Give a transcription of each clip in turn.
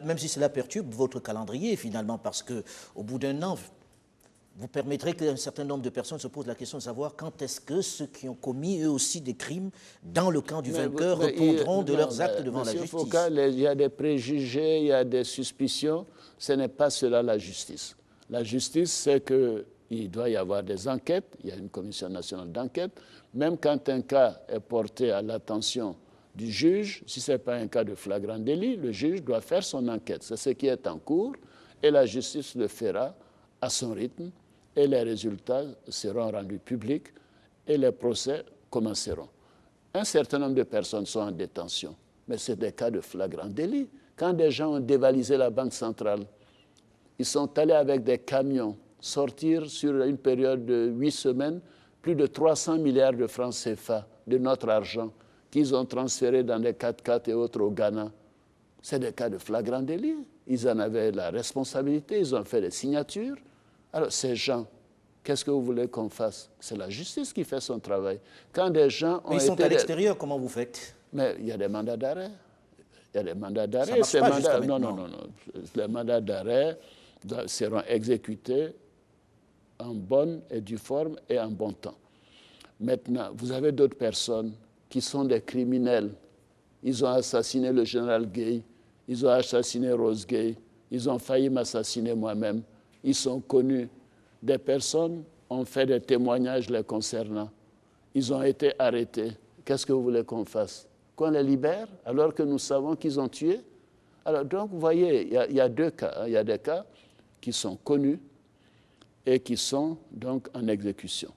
Même si cela perturbe votre calendrier finalement, parce qu'au bout d'un an, vous permettrez qu'un certain nombre de personnes se posent la question de savoir quand est-ce que ceux qui ont commis eux aussi des crimes dans le camp du vainqueur répondront de leurs actes devant la justice. Foucault, il y a des préjugés, il y a des suspicions. Ce n'est pas cela la justice. La justice, c'est qu'il doit y avoir des enquêtes, il y a une commission nationale d'enquête. Même quand un cas est porté à l'attention du juge, si ce n'est pas un cas de flagrant délit, le juge doit faire son enquête. C'est ce qui est en cours et la justice le fera à son rythme et les résultats seront rendus publics et les procès commenceront. Un certain nombre de personnes sont en détention, mais c'est des cas de flagrant délit. Quand des gens ont dévalisé la Banque centrale, ils sont allés avec des camions sortir sur une période de 8 semaines plus de 300 milliards de francs CFA de notre argent qu'ils ont transféré dans des 4x4 et autres au Ghana. C'est des cas de flagrant délit. Ils en avaient la responsabilité, ils ont fait des signatures. Alors ces gens, qu'est-ce que vous voulez qu'on fasse? C'est la justice qui fait son travail. Quand des gens ont Mais ils sont à l'extérieur, comment vous faites? Mais il y a des mandats d'arrêt. Il y a des mandats d'arrêt. Ça marche pas jusqu'à maintenant. Non. Les mandats d'arrêt seront exécutés en bonne et due forme et en bon temps. Maintenant, vous avez d'autres personnes qui sont des criminels. Ils ont assassiné le général Gueye, ils ont assassiné Rose Gueye, ils ont failli m'assassiner moi-même. Ils sont connus. Des personnes ont fait des témoignages les concernant. Ils ont été arrêtés. Qu'est-ce que vous voulez qu'on fasse? Qu'on les libère alors que nous savons qu'ils ont tué? Alors donc, vous voyez, il y a deux cas. Il y a des cas qui sont connus et qui sont donc en exécution.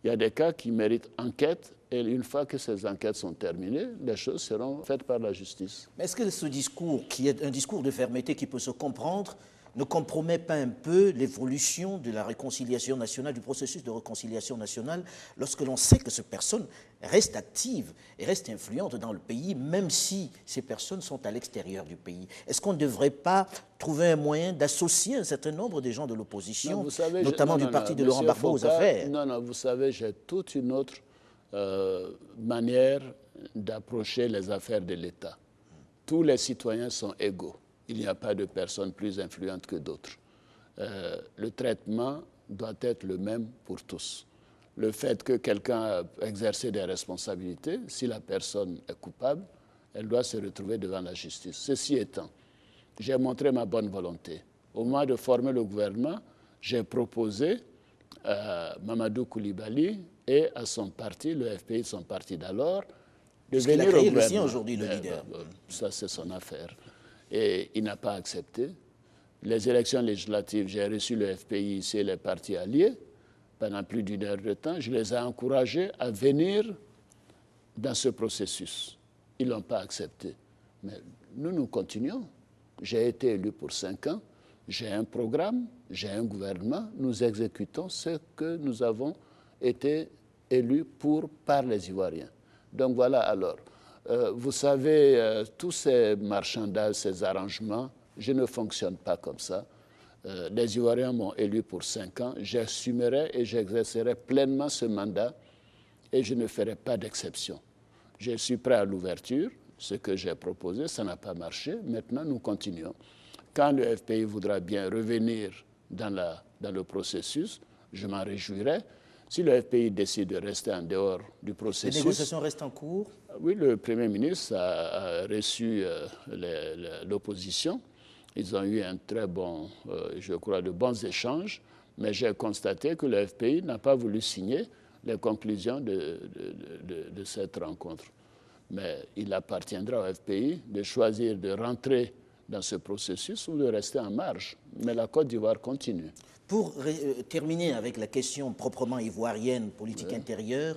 Il y a des cas qui méritent enquête et une fois que ces enquêtes sont terminées, les choses seront faites par la justice. Mais est-ce que ce discours, qui est un discours de fermeté qui peut se comprendre, ne compromet pas un peu l'évolution de la réconciliation nationale, du processus de réconciliation nationale, lorsque l'on sait que ces personnes restent actives et restent influentes dans le pays, même si ces personnes sont à l'extérieur du pays? Est-ce qu'on ne devrait pas trouver un moyen d'associer un certain nombre des gens de l'opposition, notamment du parti de Laurent Gbagbo aux affaires? Non, vous savez, j'ai toute une autre manière d'approcher les affaires de l'État. Tous les citoyens sont égaux. Il n'y a pas de personnes plus influentes que d'autres. Le traitement doit être le même pour tous. Le fait que quelqu'un a exercé des responsabilités, si la personne est coupable, elle doit se retrouver devant la justice. Ceci étant, j'ai montré ma bonne volonté. Au moment de former le gouvernement, j'ai proposé à Mamadou Koulibaly et à son parti, le FPI, son parti d'alors, de venir au gouvernement. Il a aujourd'hui le leader. Ça, c'est son affaire. Et il n'a pas accepté. Les élections législatives, j'ai reçu le FPI ici et les partis alliés pendant plus d'une heure de temps. Je les ai encouragés à venir dans ce processus. Ils ne l'ont pas accepté. Mais nous continuons. J'ai été élu pour 5 ans. J'ai un programme, j'ai un gouvernement. Nous exécutons ce que nous avons été élus par les Ivoiriens. Donc voilà alors. Vous savez, tous ces marchandages, ces arrangements, je ne fonctionne pas comme ça. Les Ivoiriens m'ont élu pour 5 ans. J'assumerai et j'exercerai pleinement ce mandat et je ne ferai pas d'exception. Je suis prêt à l'ouverture. Ce que j'ai proposé, ça n'a pas marché. Maintenant, nous continuons. Quand le FPI voudra bien revenir dans le processus, je m'en réjouirai. Si le FPI décide de rester en dehors du processus... Les négociations restent en cours? Oui, le Premier ministre a reçu l'opposition. Ils ont eu un très bon, je crois, de bons échanges. Mais j'ai constaté que le FPI n'a pas voulu signer les conclusions de cette rencontre. Mais il appartiendra au FPI de choisir de rentrer dans ce processus ou de rester en marge. Mais la Côte d'Ivoire continue. Pour terminer avec la question proprement ivoirienne, politique intérieure,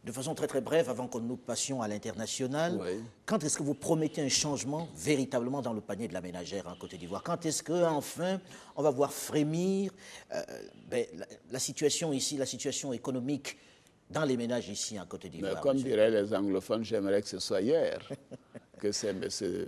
de façon très très brève, avant que nous passions à l'international, quand est-ce que vous promettez un changement véritablement dans le panier de la ménagère en Côte d'Ivoire? Quand est-ce qu'enfin on va voir frémir la situation ici, la situation économique dans les ménages ici en Côte d'Ivoire? Comme diraient les anglophones, j'aimerais que ce soit hier.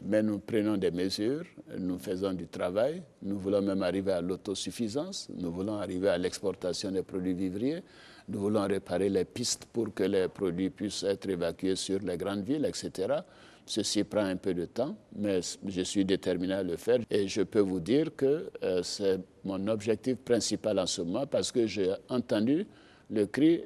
Mais nous prenons des mesures, nous faisons du travail, nous voulons même arriver à l'autosuffisance, nous voulons arriver à l'exportation des produits vivriers, nous voulons réparer les pistes pour que les produits puissent être évacués sur les grandes villes, etc. Ceci prend un peu de temps, mais je suis déterminé à le faire. Et je peux vous dire que c'est mon objectif principal en ce moment parce que j'ai entendu le cri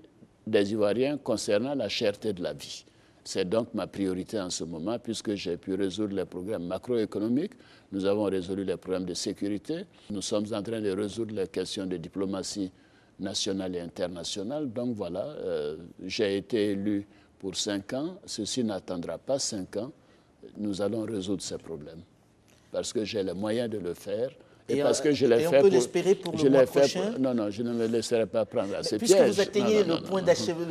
des Ivoiriens concernant la cherté de la vie. C'est donc ma priorité en ce moment puisque j'ai pu résoudre les problèmes macroéconomiques. Nous avons résolu les problèmes de sécurité. Nous sommes en train de résoudre les questions de diplomatie nationale et internationale. Donc voilà, j'ai été élu pour 5 ans. Ceci n'attendra pas 5 ans. Nous allons résoudre ces problèmes parce que j'ai les moyens de le faire. Et parce que je l'ai fait on peut l'espérer pour le mois prochain. Non, je ne me laisserai pas prendre à ces puisque pièges. Puisque vous atteignez le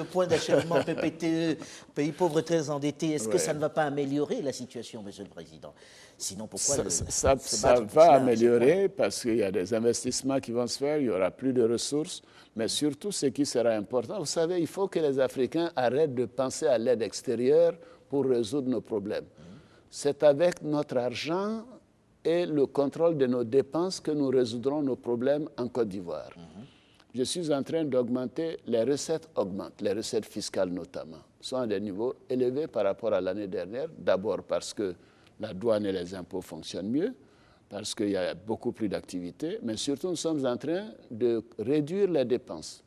point d'achèvement PPTE, pays pauvres très endettés, est-ce que ça ne va pas améliorer la situation, Monsieur le Président? Sinon, pourquoi ça va améliorer parce qu'il y a des investissements qui vont se faire, il y aura plus de ressources, mais surtout ce qui sera important, vous savez, il faut que les Africains arrêtent de penser à l'aide extérieure pour résoudre nos problèmes. C'est avec notre argent et le contrôle de nos dépenses que nous résoudrons nos problèmes en Côte d'Ivoire. Je suis en train d'augmenter, les recettes augmentent, les recettes fiscales notamment, sont à des niveaux élevés par rapport à l'année dernière, d'abord parce que la douane et les impôts fonctionnent mieux, parce qu'il y a beaucoup plus d'activités, mais surtout nous sommes en train de réduire les dépenses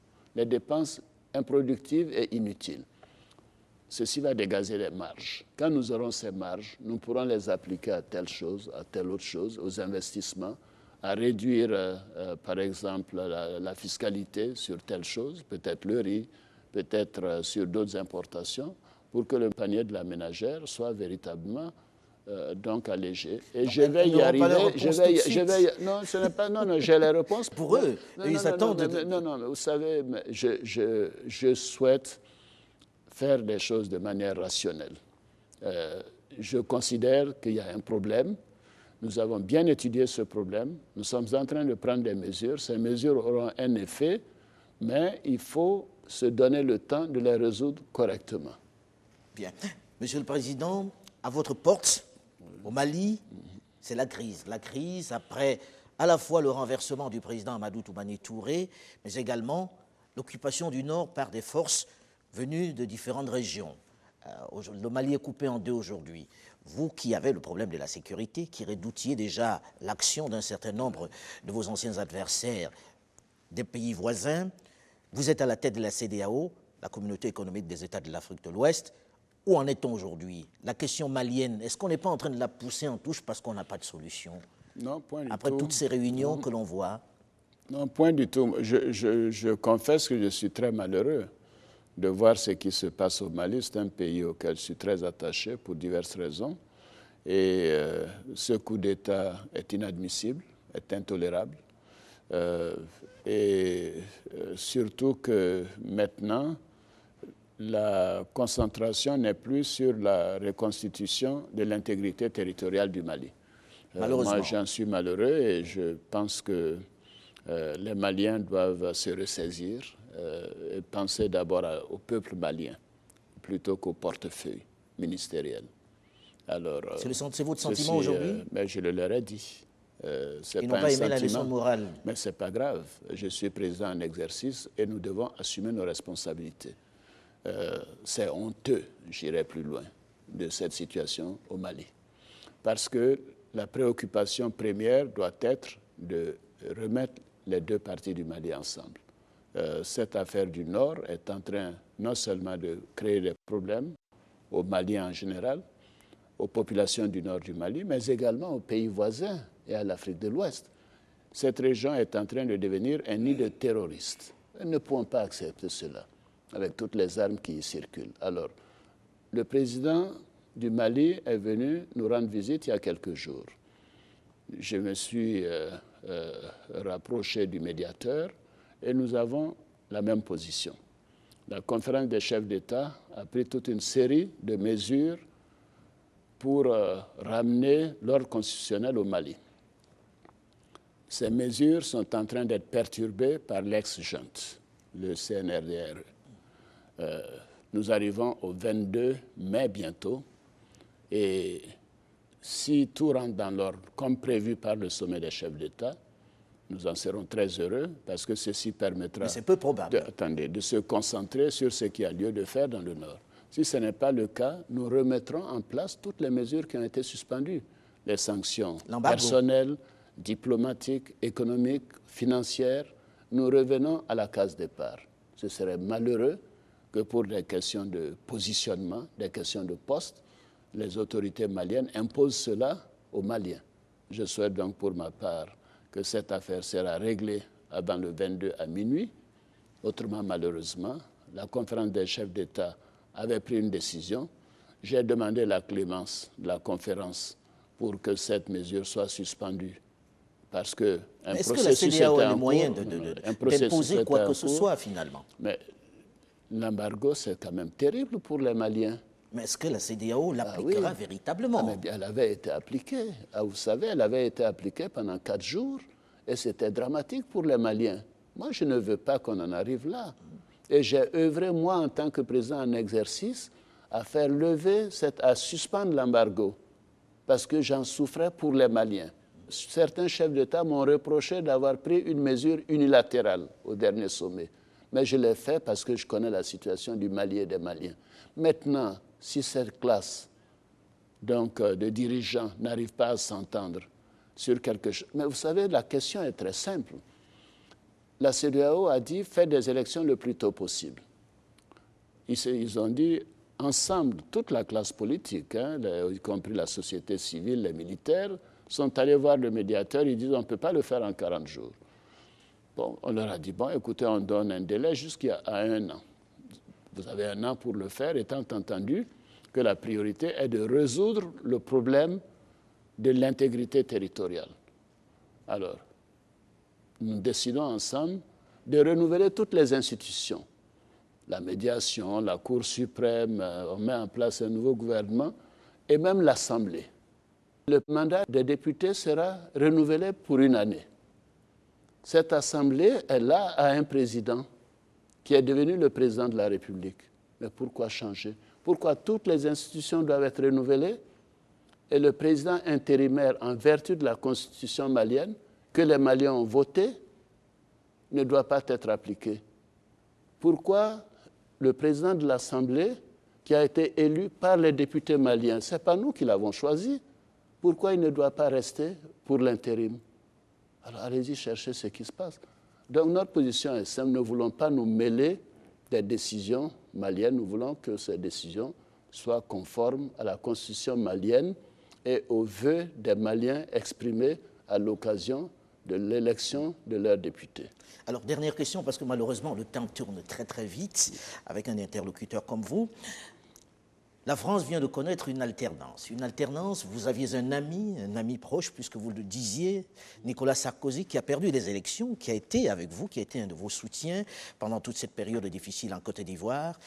improductives et inutiles. Ceci va dégager les marges. Quand nous aurons ces marges, nous pourrons les appliquer à telle chose, à telle autre chose, aux investissements, à réduire, par exemple, la fiscalité sur telle chose, peut-être le riz, peut-être sur d'autres importations, pour que le panier de la ménagère soit véritablement donc allégé. Et je vais y arriver. Non, ce n'est pas. Non, j'ai les réponses. Pour eux, ils attendent. Non, vous savez, je souhaite faire des choses de manière rationnelle. Je considère qu'il y a un problème. Nous avons bien étudié ce problème. Nous sommes en train de prendre des mesures. Ces mesures auront un effet, mais il faut se donner le temps de les résoudre correctement. Bien. Monsieur le Président, à votre porte, au Mali, c'est la crise. La crise après à la fois le renversement du président Amadou Toumani Touré, mais également l'occupation du Nord par des forces venues de différentes régions. Le Mali est coupé en deux aujourd'hui. Vous qui avez le problème de la sécurité, qui redoutiez déjà l'action d'un certain nombre de vos anciens adversaires des pays voisins, vous êtes à la tête de la CEDEAO, la Communauté économique des États de l'Afrique de l'Ouest. Où en est-on aujourd'hui? La question malienne, est-ce qu'on n'est pas en train de la pousser en touche parce qu'on n'a pas de solution? Non, point du tout. Après toutes ces réunions que l'on voit. Non, point du tout. Je confesse que je suis très malheureux de voir ce qui se passe au Mali. C'est un pays auquel je suis très attaché pour diverses raisons. Et ce coup d'État est inadmissible, est intolérable. Et surtout que maintenant, la concentration n'est plus sur la reconstitution de l'intégrité territoriale du Mali. Moi, j'en suis malheureux et je pense que les Maliens doivent se ressaisir et penser d'abord au peuple malien plutôt qu'au portefeuille ministériel. Alors, c'est votre sentiment aujourd'hui? Mais je le leur ai dit. Ils n'ont pas aimé la leçon morale. Mais ce n'est pas grave. Je suis président en exercice et nous devons assumer nos responsabilités. C'est honteux, j'irai plus loin, de cette situation au Mali. Parce que la préoccupation première doit être de remettre les deux parties du Mali ensemble. Cette affaire du Nord est en train non seulement de créer des problèmes au Mali en général, aux populations du nord du Mali, mais également aux pays voisins et à l'Afrique de l'Ouest. Cette région est en train de devenir un nid de terroristes. Nous ne pouvons pas accepter cela, avec toutes les armes qui y circulent. Alors, le président du Mali est venu nous rendre visite il y a quelques jours. Je me suis rapproché du médiateur et nous avons la même position. La conférence des chefs d'État a pris toute une série de mesures pour ramener l'ordre constitutionnel au Mali. Ces mesures sont en train d'être perturbées par l'ex-junte, le CNRDRE. Nous arrivons au 22 mai bientôt et si tout rentre dans l'ordre comme prévu par le sommet des chefs d'État, nous en serons très heureux parce que ceci permettra mais c'est peu probable. de se concentrer sur ce qu'il y a lieu de faire dans le Nord. Si ce n'est pas le cas, nous remettrons en place toutes les mesures qui ont été suspendues. Les sanctions personnelles, diplomatiques, économiques, financières. Nous revenons à la case départ. Ce serait malheureux que pour des questions de positionnement, des questions de poste, les autorités maliennes imposent cela aux Maliens. Je souhaite donc pour ma part que cette affaire sera réglée avant le 22 à minuit. Autrement, malheureusement, la conférence des chefs d'État avait pris une décision. J'ai demandé la clémence de la conférence pour que cette mesure soit suspendue. Parce que est-ce que la CEDEAO a les moyens d'imposer quoi que ce soit finalement? Mais l'embargo, c'est quand même terrible pour les Maliens. Mais est-ce que la CEDEAO l'appliquera véritablement? Mais elle avait été appliquée. Vous savez, elle avait été appliquée pendant 4 jours et c'était dramatique pour les Maliens. Moi, je ne veux pas qu'on en arrive là. Et j'ai œuvré, moi, en tant que président en exercice, à faire lever, à suspendre l'embargo parce que j'en souffrais pour les Maliens. Certains chefs d'État m'ont reproché d'avoir pris une mesure unilatérale au dernier sommet. Mais je l'ai fait parce que je connais la situation du Mali et des Maliens. Maintenant, si cette classe de dirigeants n'arrive pas à s'entendre sur quelque chose... Mais vous savez, la question est très simple. La CEDEAO a dit « faites des élections le plus tôt possible ». Ils ont dit ensemble, toute la classe politique, y compris la société civile, les militaires, sont allés voir le médiateur, ils disent on ne peut pas le faire en 40 jours. Bon, on leur a dit, bon, écoutez, on donne un délai jusqu'à 1 an. Vous avez 1 an pour le faire, étant entendu que la priorité est de résoudre le problème de l'intégrité territoriale. Alors, nous décidons ensemble de renouveler toutes les institutions. La médiation, la Cour suprême, on met en place un nouveau gouvernement et même l'Assemblée. Le mandat des députés sera renouvelé pour 1 année. Cette Assemblée, elle a un président qui est devenu le président de la République. Mais pourquoi changer? Pourquoi toutes les institutions doivent être renouvelées et le président intérimaire, en vertu de la constitution malienne, que les Maliens ont voté, ne doit pas être appliqué? Pourquoi le président de l'Assemblée, qui a été élu par les députés maliens, ce n'est pas nous qui l'avons choisi, pourquoi il ne doit pas rester pour l'intérim? Alors allez-y chercher ce qui se passe. Donc notre position est simple, nous ne voulons pas nous mêler des décisions maliennes, nous voulons que ces décisions soient conformes à la constitution malienne et aux vœux des Maliens exprimés à l'occasion de l'élection de leurs députés. Alors, dernière question, parce que malheureusement, le temps tourne très très vite avec un interlocuteur comme vous. La France vient de connaître une alternance. Une alternance, vous aviez un ami proche, puisque vous le disiez, Nicolas Sarkozy, qui a perdu les élections, qui a été avec vous, qui a été un de vos soutiens pendant toute cette période difficile en Côte d'Ivoire.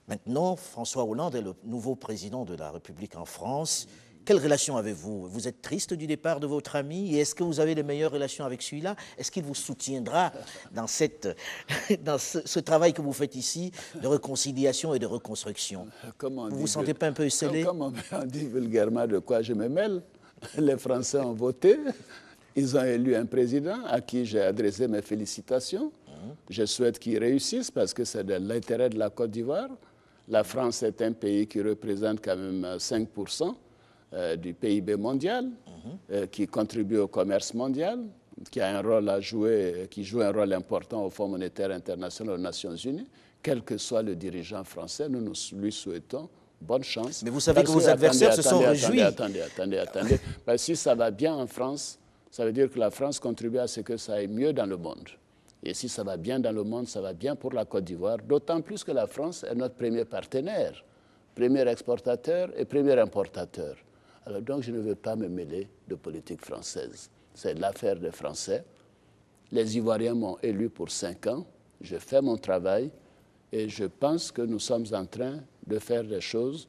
Maintenant, François Hollande est le nouveau président de la République en France. Quelle relation avez-vous? Vous êtes triste du départ de votre ami? Et est-ce que vous avez les meilleures relations avec celui-là? Est-ce qu'il vous soutiendra dans ce travail que vous faites ici de réconciliation et de reconstruction? Vous ne vous sentez pas un peu scellé? Comme on dit vulgairement de quoi je me mêle, les Français ont voté, ils ont élu un président à qui j'ai adressé mes félicitations. Je souhaite qu'il réussisse parce que c'est de l'intérêt de la Côte d'Ivoire. La France est un pays qui représente quand même 5% du PIB mondial, qui contribue au commerce mondial, qui a un rôle à jouer, qui joue un rôle important au Fonds monétaire international aux Nations Unies. Quel que soit le dirigeant français, nous lui souhaitons bonne chance. Mais vous savez que vos adversaires se sont réjouis. Attendez. Si ça va bien en France, ça veut dire que la France contribue à ce que ça aille mieux dans le monde. Et si ça va bien dans le monde, ça va bien pour la Côte d'Ivoire, d'autant plus que la France est notre premier partenaire, premier exportateur et premier importateur. Alors donc, je ne veux pas me mêler de politique française. C'est l'affaire des Français. Les Ivoiriens m'ont élu pour 5 ans. Je fais mon travail et je pense que nous sommes en train de faire des choses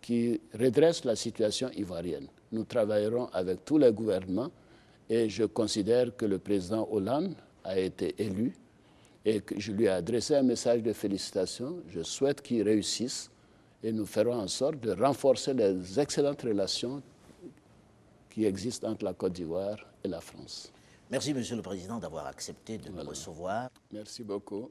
qui redressent la situation ivoirienne. Nous travaillerons avec tous les gouvernements et je considère que le président Hollande a été élu et que je lui ai adressé un message de félicitations. Je souhaite qu'il réussisse. Et nous ferons en sorte de renforcer les excellentes relations qui existent entre la Côte d'Ivoire et la France. Merci, Monsieur le Président, d'avoir accepté de me recevoir. Merci beaucoup.